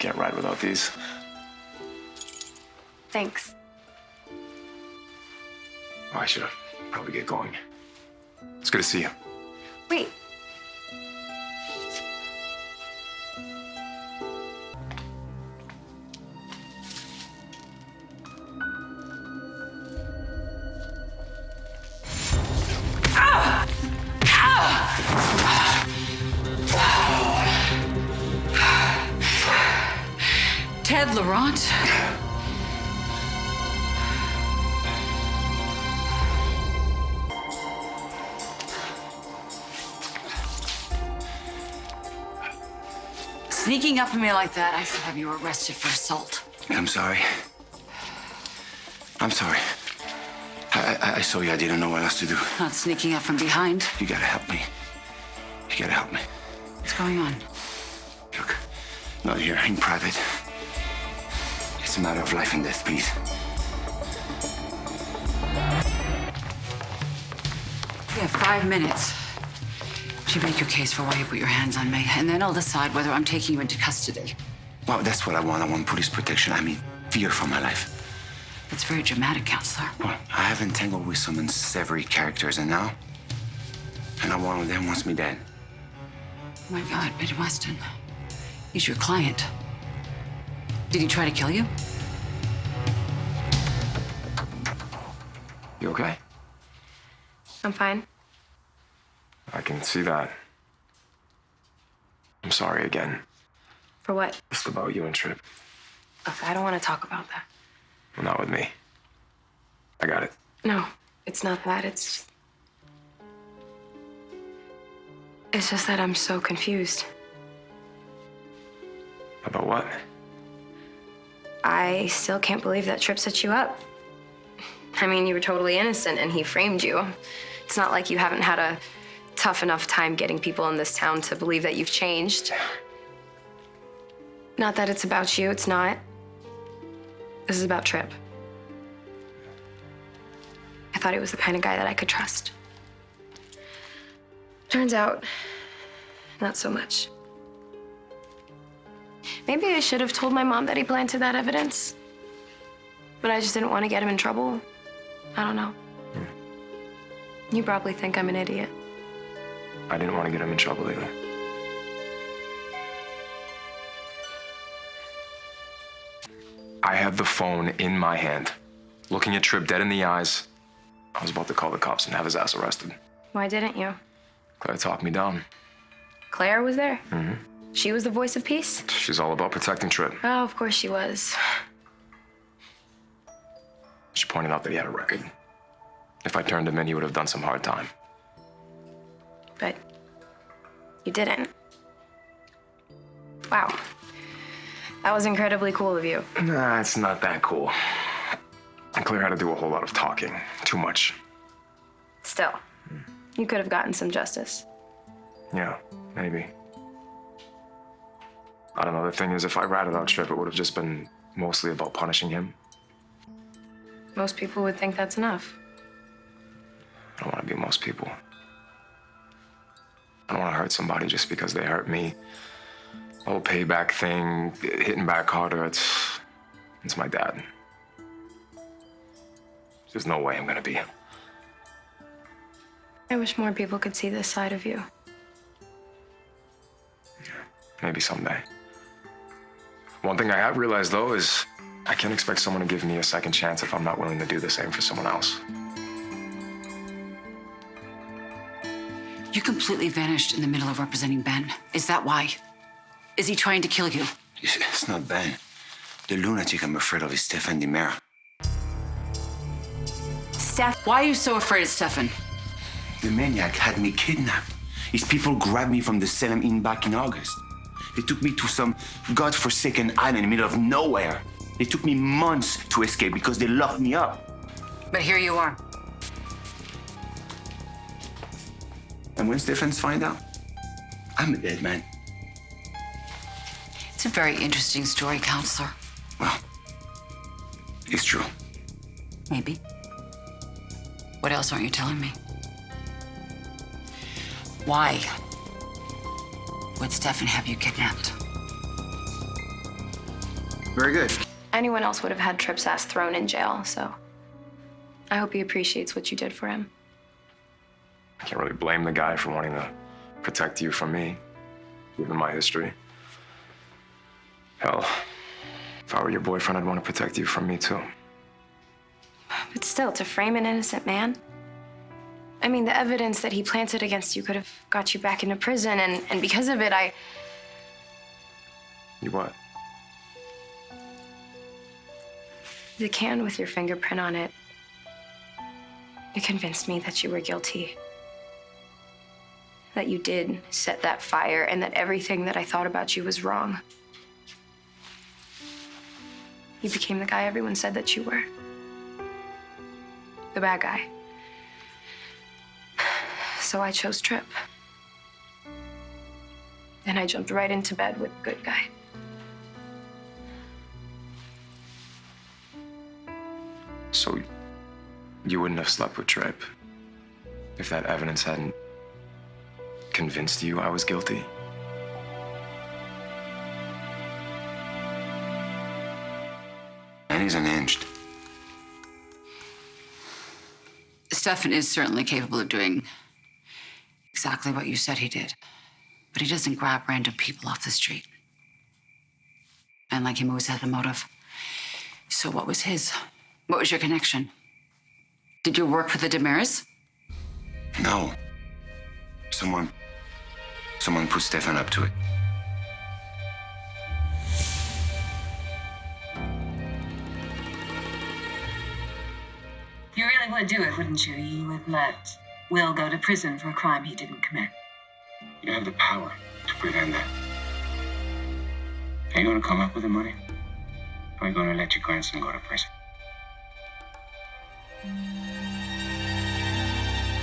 can't ride without these. Thanks. Oh, I should probably get going. It's good to see you. Wait. Ted Laurent? Sneaking up on me like that, I should have you arrested for assault. I'm sorry. I'm sorry. I saw you. I didn't know what else to do. Not sneaking up from behind. You gotta help me. You gotta help me. What's going on? Look, not here, in private. It's a matter of life and death, please. You have 5 minutes to make your case for why you put your hands on me, and then I'll decide whether I'm taking you into custody. Well, that's what I want. I want police protection. I mean, fear for my life. That's very dramatic, Counselor. Well, I have entangled with some unsavory characters, and now one of them wants me dead. Oh my God, Ben Weston. He's your client. Did he try to kill you? You okay? I'm fine. I can see that. I'm sorry again. For what? Just about you and Trip. Look, I don't want to talk about that. Well, not with me. I got it. No, it's not that. It's just that I'm so confused. About what? I still can't believe that Tripp set you up. I mean, you were totally innocent and he framed you. It's not like you haven't had a tough enough time getting people in this town to believe that you've changed. Not that it's about you, it's not. This is about Tripp. I thought he was the kind of guy that I could trust. Turns out, not so much. Maybe I should have told my mom that he planted that evidence. But I just didn't want to get him in trouble. I don't know. You probably think I'm an idiot. I didn't want to get him in trouble either. I had the phone in my hand, looking at Tripp dead in the eyes. I was about to call the cops and have his ass arrested. Why didn't you? Claire talked me down. Claire was there? Mm-hmm. She was the voice of peace? She's all about protecting Tripp. Oh, of course she was. She pointed out that he had a record. If I turned him in, he would have done some hard time. But you didn't. Wow. That was incredibly cool of you. Nah, it's not that cool. Claire had to do a whole lot of talking. Too much. Still, you could have gotten some justice. Yeah, maybe. I don't know. The thing is, if I ratted out Tripp, it would have just been mostly about punishing him. Most people would think that's enough. I don't want to be most people. I don't want to hurt somebody just because they hurt me. The whole payback thing, hitting back harder, it's my dad. There's no way I'm gonna be him. I wish more people could see this side of you. Yeah, maybe someday. One thing I have realized, though, is I can't expect someone to give me a second chance if I'm not willing to do the same for someone else. You completely vanished in the middle of representing Ben. Is that why? Is he trying to kill you? It's not Ben. The lunatic I'm afraid of is Stefan Dimera. Steph, why are you so afraid of Stefan? The maniac had me kidnapped. His people grabbed me from the Salem Inn back in August. They took me to some godforsaken island in the middle of nowhere. It took me months to escape because they locked me up. But here you are. And when Stephens find out, I'm a dead man. It's a very interesting story, Counselor. Well, it's true. Maybe. What else aren't you telling me? Why would Stefan have you kidnapped? Very good. Anyone else would have had Tripp's ass thrown in jail, so I hope he appreciates what you did for him. I can't really blame the guy for wanting to protect you from me, given my history. Hell, if I were your boyfriend, I'd want to protect you from me too. But still, to frame an innocent man? I mean, the evidence that he planted against you could have got you back into prison, and because of it, You what? The can with your fingerprint on it, it convinced me that you were guilty. That you did set that fire, and that everything that I thought about you was wrong. You became the guy everyone said that you were. The bad guy. So I chose Tripp. And I jumped right into bed with the good guy. So you wouldn't have slept with Tripp if that evidence hadn't convinced you I was guilty? And he's unhinged. Stefan is certainly capable of doing exactly what you said he did. But he doesn't grab random people off the street. And like him, always had a motive. So what was his? What was your connection? Did you work for the Damaris? No. Someone put Stefan up to it. You really would do it, wouldn't you? You would let Will go to prison for a crime he didn't commit. You have the power to prevent that. Are you going to come up with the money? Or are you going to let your grandson go to prison?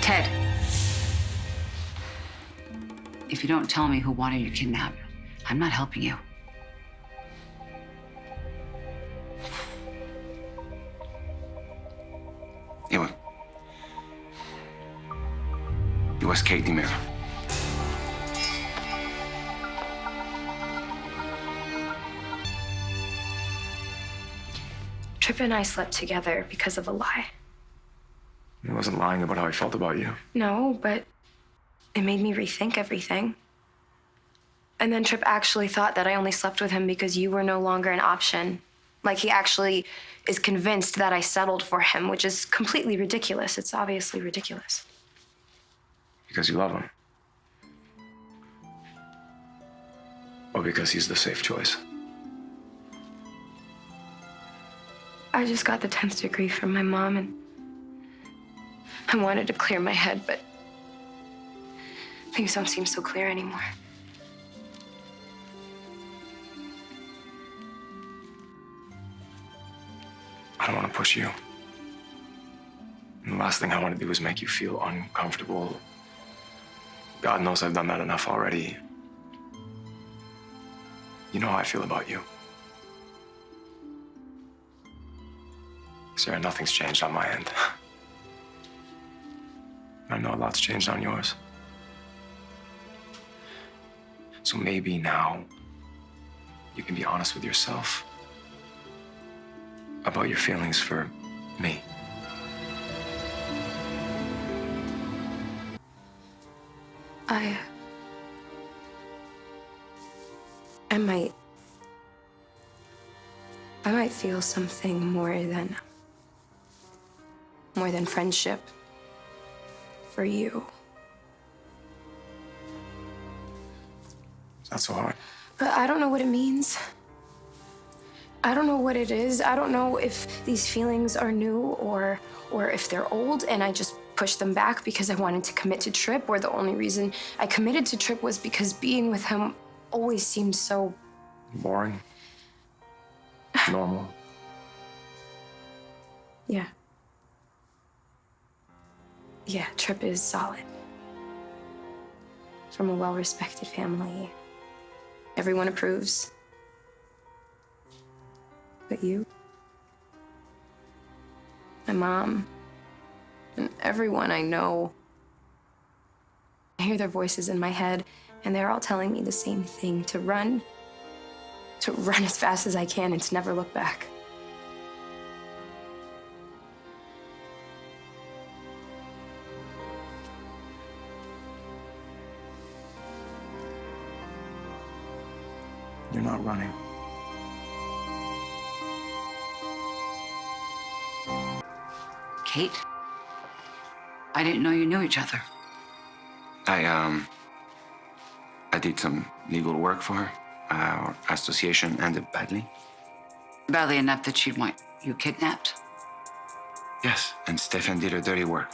Ted. If you don't tell me who wanted you kidnapped, I'm not helping you. It was Kate DeMera. Tripp and I slept together because of a lie. He wasn't lying about how he felt about you. No, but it made me rethink everything. And then Tripp actually thought that I only slept with him because you were no longer an option. Like, he actually is convinced that I settled for him, which is completely ridiculous. It's obviously ridiculous. Because you love him. Or because he's the safe choice. I just got the 10th degree from my mom, and I wanted to clear my head, but things don't seem so clear anymore. I don't want to push you. And the last thing I want to do is make you feel uncomfortable. God knows I've done that enough already. You know how I feel about you. Sarah, nothing's changed on my end. I know a lot's changed on yours. So maybe now you can be honest with yourself about your feelings for me. I might feel something more than friendship for you. It's not so hard. But I don't know what it means. I don't know what it is. I don't know if these feelings are new or if they're old and I just pushed them back because I wanted to commit to Tripp, or the only reason I committed to Tripp was because being with him always seemed so... Boring. Normal. Yeah. Yeah, Tripp is solid. From a well-respected family. Everyone approves. But you? My mom. And everyone I know. I hear their voices in my head, and they're all telling me the same thing, to run. to run as fast as I can and to never look back. You're not running. Kate? I didn't know you knew each other. I did some legal work for her. Our association ended badly. Badly enough that she'd want you kidnapped. Yes, and Stefan did her dirty work.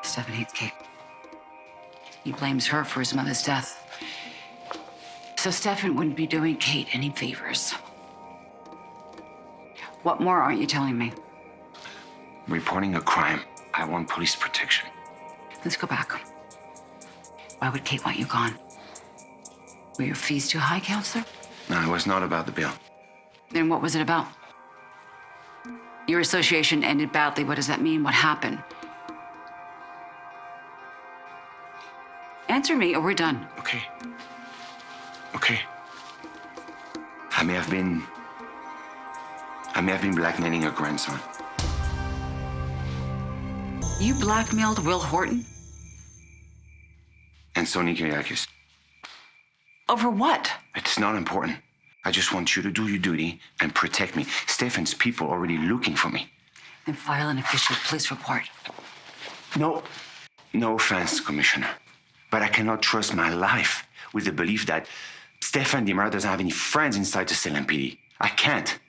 Stefan hates Kate. He blames her for his mother's death. So Stefan wouldn't be doing Kate any favors. What more aren't you telling me? Reporting a crime. I want police protection. Let's go back. Why would Kate want you gone? Were your fees too high, counselor? No, it was not about the bill. Then what was it about? Your association ended badly. What does that mean? What happened? Answer me or we're done. Okay. Okay. I may have been blackmailing your grandson. You blackmailed Will Horton? And Sonny Kyriakis. Over what? It's not important. I just want you to do your duty and protect me. Stefan's people are already looking for me. Then file an official police report. No offense, Commissioner. But I cannot trust my life with the belief that Stefan Dimar doesn't have any friends inside the Salem PD. I can't.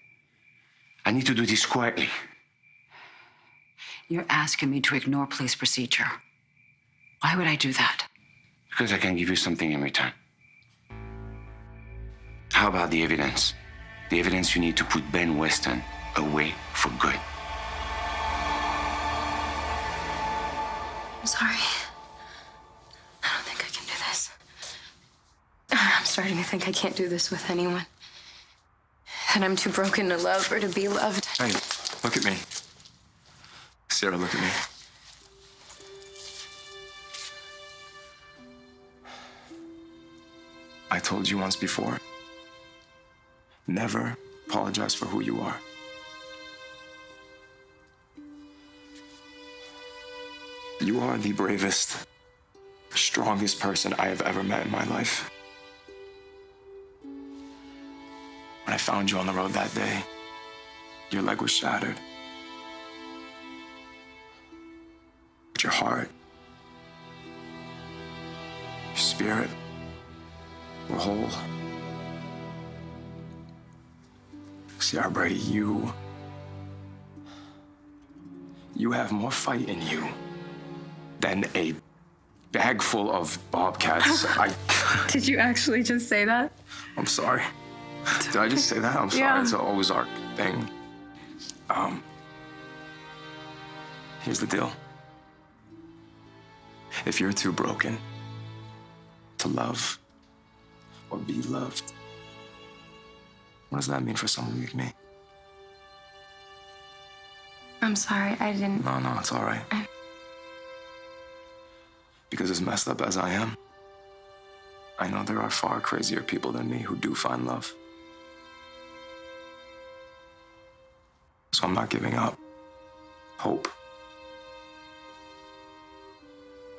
I need to do this quietly. You're asking me to ignore police procedure. Why would I do that? Because I can give you something in return. How about the evidence? The evidence you need to put Ben Weston away for good. I'm sorry. I don't think I can do this. I'm starting to think I can't do this with anyone. That I'm too broken to love or to be loved. Hey, look at me. Ciara, look at me. I told you once before, never apologize for who you are. You are the bravest, strongest person I have ever met in my life. When I found you on the road that day, your leg was shattered. But your heart, your spirit were whole. Ciara Brady, you have more fight in you than a bag full of bobcats. Did you actually just say that? I'm sorry. Did I just say that? I'm sorry. Yeah. It's an Ozark thing. Here's the deal. If you're too broken to love or be loved, what does that mean for someone like me? I'm sorry, I didn't. No, it's all right. Because as messed up as I am, I know there are far crazier people than me who do find love. So I'm not giving up hope.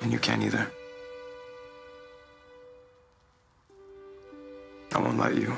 And you can't either. I won't let you.